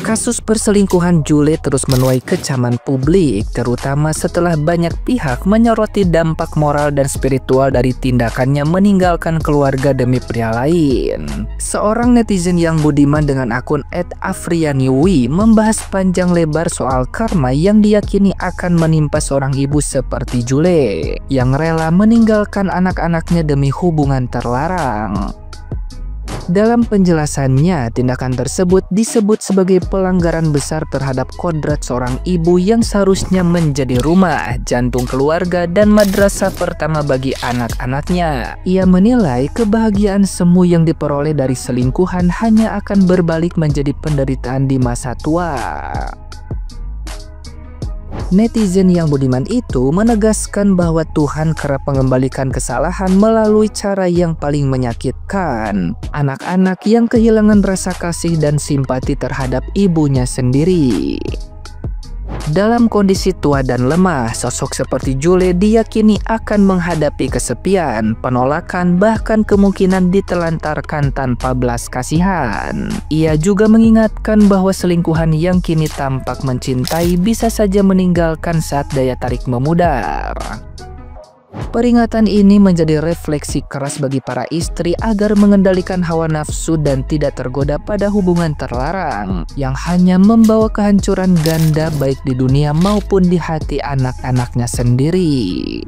Kasus perselingkuhan Jule terus menuai kecaman publik, terutama setelah banyak pihak menyoroti dampak moral dan spiritual dari tindakannya meninggalkan keluarga demi pria lain. Seorang netizen yang budiman dengan akun @afrianiwi membahas panjang lebar soal karma yang diyakini akan menimpa seorang ibu seperti Jule, yang rela meninggalkan anak-anaknya demi hubungan terlarang. Dalam penjelasannya, tindakan tersebut disebut sebagai pelanggaran besar terhadap kodrat seorang ibu yang seharusnya menjadi rumah, jantung keluarga, dan madrasah pertama bagi anak-anaknya. Ia menilai kebahagiaan semu yang diperoleh dari selingkuhan hanya akan berbalik menjadi penderitaan di masa tua. Netizen yang budiman itu menegaskan bahwa Tuhan kerap mengembalikan kesalahan melalui cara yang paling menyakitkan. Anak-anak yang kehilangan rasa kasih dan simpati terhadap ibunya sendiri. Dalam kondisi tua dan lemah, sosok seperti Jule diyakini akan menghadapi kesepian, penolakan, bahkan kemungkinan ditelantarkan tanpa belas kasihan. Ia juga mengingatkan bahwa selingkuhan yang kini tampak mencintai bisa saja meninggalkan saat daya tarik memudar. Peringatan ini menjadi refleksi keras bagi para istri agar mengendalikan hawa nafsu dan tidak tergoda pada hubungan terlarang yang hanya membawa kehancuran ganda baik di dunia maupun di hati anak-anaknya sendiri.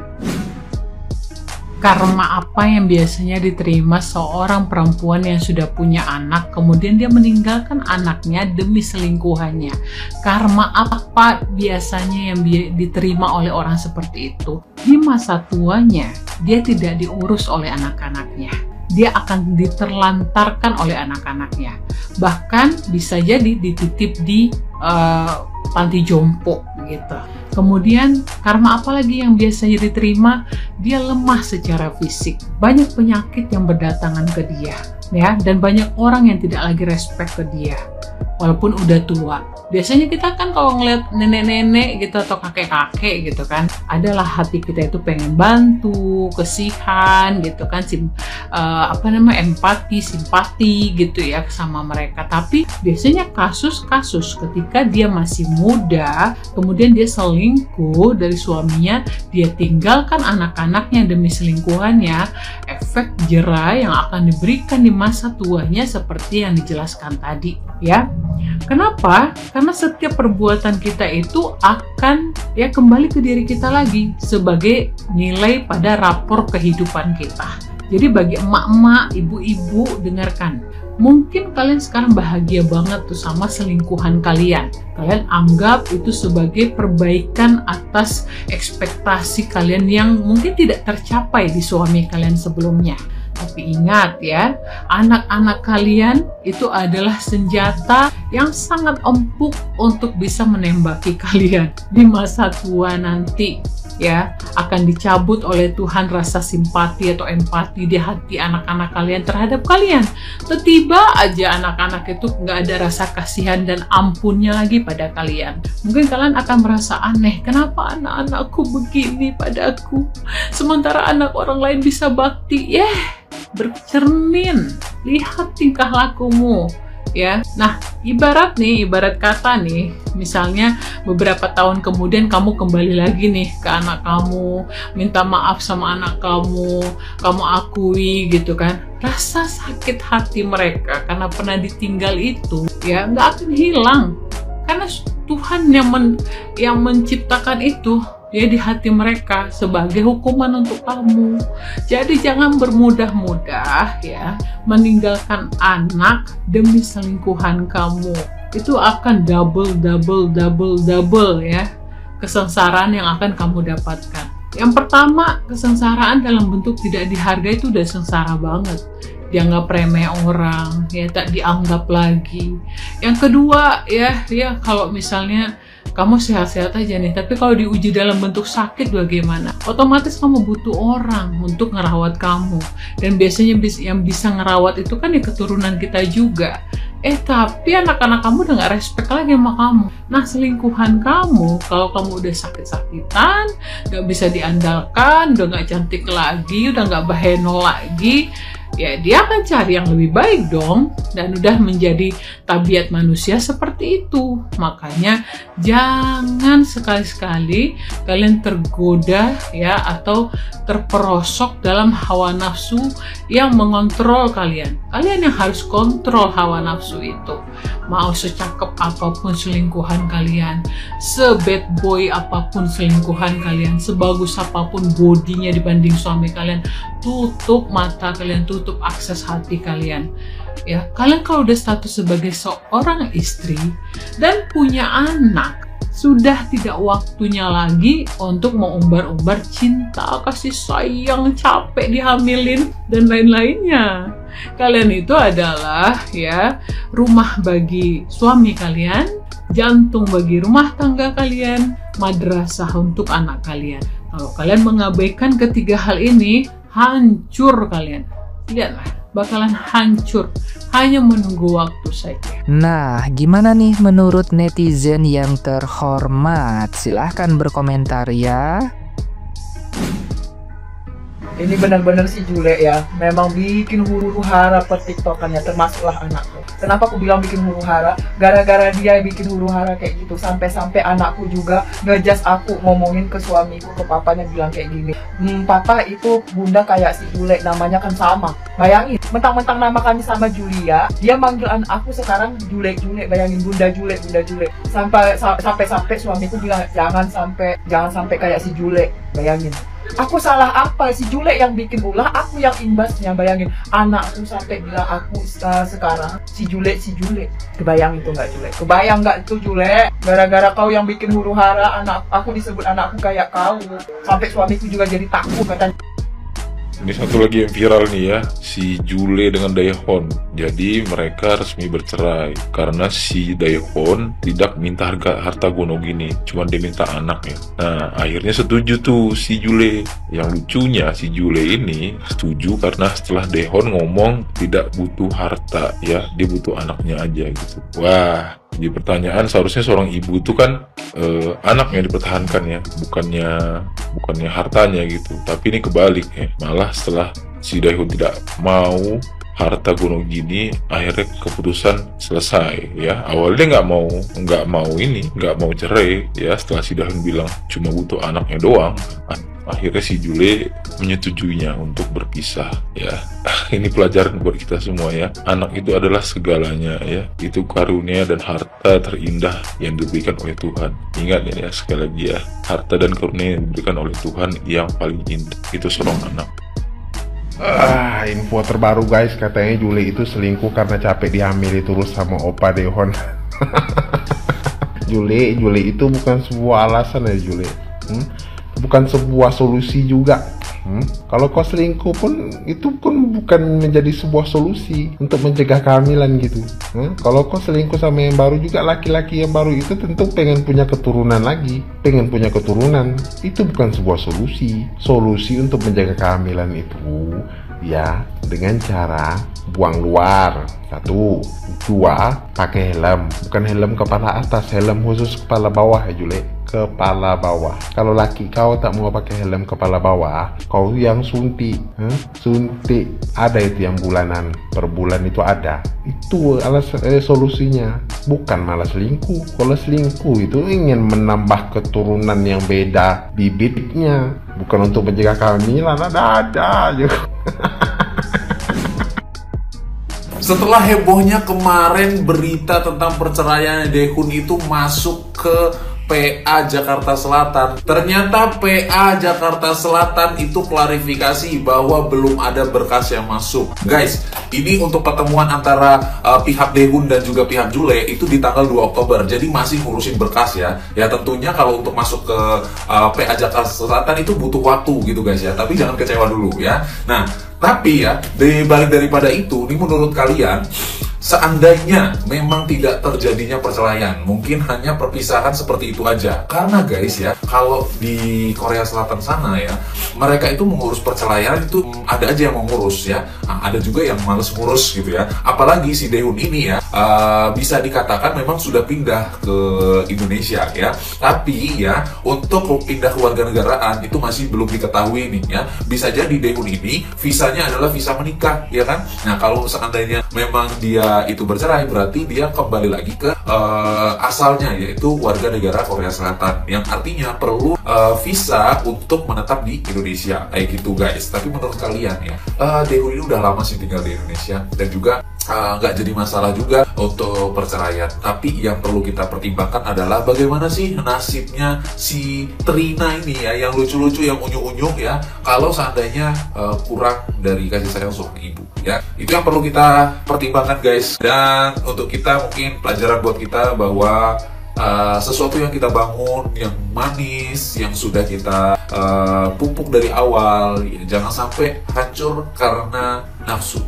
Karma apa yang biasanya diterima seorang perempuan yang sudah punya anak, kemudian dia meninggalkan anaknya demi selingkuhannya? Karma apa biasanya yang diterima oleh orang seperti itu? Di masa tuanya, dia tidak diurus oleh anak-anaknya. Dia akan diterlantarkan oleh anak-anaknya. Bahkan bisa jadi dititip di panti jompo gitu. Kemudian karma apa lagi yang biasanya diterima? Dia lemah secara fisik. Banyak penyakit yang berdatangan ke dia, ya, dan banyak orang yang tidak lagi respect ke dia walaupun udah tua. Biasanya kita kan kalau ngeliat nenek-nenek gitu atau kakek-kakek gitu kan, adalah hati kita itu pengen bantu, kasihan gitu kan, empati, simpati gitu ya sama mereka. Tapi biasanya kasus-kasus ketika dia masih muda, kemudian dia selingkuh dari suaminya, dia tinggalkan anak-anaknya demi selingkuhannya, efek jera yang akan diberikan di masa tuanya seperti yang dijelaskan tadi, ya. Kenapa? Karena setiap perbuatan kita itu akan ya kembali ke diri kita lagi sebagai nilai pada rapor kehidupan kita. Jadi bagi emak-emak, ibu-ibu, dengarkan. Mungkin kalian sekarang bahagia banget tuh sama selingkuhan kalian. Kalian anggap itu sebagai perbaikan atas ekspektasi kalian yang mungkin tidak tercapai di suami kalian sebelumnya. Tapi ingat ya, anak-anak kalian itu adalah senjata yang sangat empuk untuk bisa menembaki kalian di masa tua nanti. Ya, akan dicabut oleh Tuhan rasa simpati atau empati di hati anak-anak kalian terhadap kalian. Tiba-tiba aja anak-anak itu nggak ada rasa kasihan dan ampunnya lagi pada kalian. Mungkin kalian akan merasa aneh, kenapa anak-anakku begini padaku, sementara anak orang lain bisa bakti. Bercermin, lihat tingkah lakumu. Ya, nah ibarat kata nih, misalnya beberapa tahun kemudian kamu kembali lagi nih ke anak kamu, minta maaf sama anak kamu akui gitu kan, rasa sakit hati mereka karena pernah ditinggal itu ya nggak akan hilang, karena Tuhan yang menciptakan itu ya di hati mereka sebagai hukuman untuk kamu. Jadi jangan bermudah-mudah ya meninggalkan anak demi selingkuhan kamu. Itu akan double ya kesengsaraan yang akan kamu dapatkan. Yang pertama, kesengsaraan dalam bentuk tidak dihargai itu udah sengsara banget. Dianggap remeh orang, ya tak dianggap lagi. Yang kedua ya kalau misalnya kamu sehat-sehat aja nih, tapi kalau diuji dalam bentuk sakit bagaimana? Otomatis kamu butuh orang untuk ngerawat kamu. Dan biasanya yang bisa ngerawat itu kan ya keturunan kita juga. Tapi anak-anak kamu udah gak respect lagi sama kamu. Nah, selingkuhan kamu, kalau kamu udah sakit-sakitan, gak bisa diandalkan, udah gak cantik lagi, udah gak baheno lagi, ya dia akan cari yang lebih baik dong. dan udah menjadi tabiat manusia seperti itu. Makanya jangan sekali-sekali kalian tergoda ya atau terperosok dalam hawa nafsu yang mengontrol kalian. Kalian yang harus kontrol hawa nafsu itu. Mau secakep apapun selingkuhan kalian, sebad boy apapun selingkuhan kalian, sebagus apapun bodinya dibanding suami kalian, tutup mata kalian, tutup akses hati kalian. Ya, kalian kalau udah status sebagai seorang istri dan punya anak, sudah tidak waktunya lagi untuk mengumbar-umbar cinta, kasih sayang, capek dihamilin dan lain-lainnya. Kalian itu adalah ya rumah bagi suami kalian, jantung bagi rumah tangga kalian, madrasah untuk anak kalian. Kalau kalian mengabaikan ketiga hal ini, hancur kalian. Lihatlah, bakalan hancur, hanya menunggu waktu saja. Nah, gimana nih menurut netizen yang terhormat? Silahkan berkomentar ya. Ini benar-benar si Jule ya, memang bikin huru-hara petiktokannya, termasuklah anakku. Kenapa aku bilang bikin huru-hara? Gara-gara dia bikin huru-hara kayak gitu, sampai-sampai anakku juga ngejas aku, ngomongin ke suamiku, ke papanya, bilang kayak gini, papa itu bunda kayak si Jule, namanya kan sama. Bayangin, mentang-mentang nama kami sama Julia, dia manggil aku sekarang Jule, bayangin, bunda Jule. Sampai suamiku bilang jangan sampai kayak si Jule, bayangin. Aku salah apa? Si Jule yang bikin ulah, aku yang imbasnya. Bayangin, anakku sampai bilang aku sekarang si Jule. Kebayang itu nggak Jule? Kebayang nggak itu Jule? Gara-gara kau yang bikin huru-hara, aku disebut anakku kayak kau. Sampai suamiku juga jadi takut katanya. Ini satu lagi yang viral nih ya, si Jule dengan Daehon. Jadi mereka resmi bercerai karena si Daehon tidak minta harta gono gini, cuma dia minta anak ya. Nah akhirnya setuju tuh si Jule. Yang lucunya si Jule ini setuju karena setelah Daehon ngomong tidak butuh harta ya, dia butuh anaknya aja gitu. Wah, jadi pertanyaan, seharusnya seorang ibu itu kan anak yang dipertahankan ya, bukannya hartanya gitu. Tapi ini kebalik ya, malah setelah si Daehon tidak mau harta gono gini, akhirnya keputusan selesai ya. Awalnya nggak mau cerai ya, setelah si Daehon bilang cuma butuh anaknya doang, akhirnya si Jule menyetujuinya untuk berpisah ya. Ini pelajaran buat kita semua ya, anak itu adalah segalanya ya, itu karunia dan harta terindah yang diberikan oleh Tuhan. Ingat ya sekali lagi ya, harta dan karunia yang diberikan oleh Tuhan yang paling indah itu seorang anak. Info terbaru guys, katanya Jule itu selingkuh karena capek dihamili terus sama Opa Daehon. Jule itu bukan sebuah alasan ya Jule, bukan sebuah solusi juga. Kalau kau selingkuh pun itu pun bukan menjadi sebuah solusi untuk mencegah kehamilan gitu. Kalau kau selingkuh sama yang baru juga, laki-laki yang baru itu tentu pengen punya keturunan lagi, itu bukan sebuah solusi untuk menjaga kehamilan itu ya dengan cara buang luar. 1, 2, pakai helm, bukan helm kepala atas, helm khusus kepala bawah ya Jule, kepala bawah. Kalau laki kau tak mau pakai helm kepala bawah, kau yang suntik, ada itu yang bulanan, per bulan itu ada. Itu solusinya, bukan malah selingkuh. Kalau selingkuh itu ingin menambah keturunan yang beda bibitnya, bukan untuk mencegah kehamilan. Ada aja. Setelah hebohnya kemarin berita tentang perceraian Daehon itu masuk ke PA Jakarta Selatan. Ternyata PA Jakarta Selatan itu klarifikasi bahwa belum ada berkas yang masuk. Guys, ini untuk pertemuan antara pihak Daehon dan juga pihak Jule itu di tanggal 2 Oktober. Jadi masih ngurusin berkas ya. Ya tentunya kalau untuk masuk ke PA Jakarta Selatan itu butuh waktu gitu guys ya. Tapi jangan kecewa dulu ya. Nah, tapi ya, dibalik daripada itu, ini menurut kalian, seandainya memang tidak terjadinya perceraian, mungkin hanya perpisahan seperti itu aja. Karena guys ya, kalau di Korea Selatan sana ya, mereka itu mengurus perceraian itu ada aja yang mengurus ya. Nah, ada juga yang males ngurus gitu ya. Apalagi si Daehon ini ya, bisa dikatakan memang sudah pindah ke Indonesia ya. Tapi ya, untuk pindah kewarganegaraan itu masih belum diketahui nih ya. Bisa jadi Daehon ini visanya adalah visa menikah ya kan. Nah, kalau seandainya memang dia ketika itu bercerai berarti dia kembali lagi ke asalnya, yaitu warga negara Korea Selatan, yang artinya perlu visa untuk menetap di Indonesia kayak gitu guys. Tapi menurut kalian ya, Daehoon ini udah lama sih tinggal di Indonesia dan juga nggak jadi masalah juga untuk perceraian. Tapi yang perlu kita pertimbangkan adalah bagaimana sih nasibnya si Trina ini ya, yang lucu-lucu, yang unyu-unyu ya, kalau seandainya kurang dari kasih sayang seorang ibu ya. Itu yang perlu kita pertimbangkan guys. Dan untuk kita mungkin pelajaran buat kita bahwa sesuatu yang kita bangun, yang manis, yang sudah kita pupuk dari awal, ya, jangan sampai hancur karena nafsu.